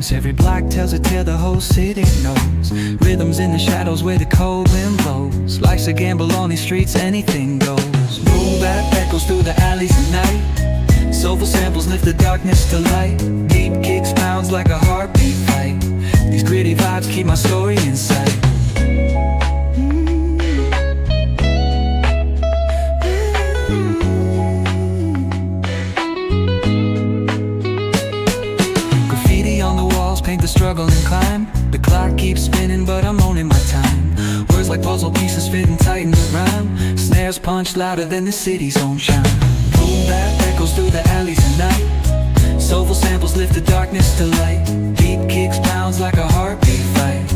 Every block tells a tale the whole city knows. Rhythms in the shadows where the cold wind blows. Life's a gamble on these streets, anything goes. Boom bap echoes through the alleys at night. Soulful samples lift the darkness to light. Deep kicks pounds like a heartbeat fight. These gritty vibes keep my story in sight. Paint the struggle and climb. The clock keeps spinning but I'm owning my time. Words like puzzle pieces fitting tight in the rhyme. Snares punch louder than the city's own chime. Boom bap echoes through the alleys at night. Soulful samples lift the darkness to light. Deep kicks pounds like a heartbeat fight.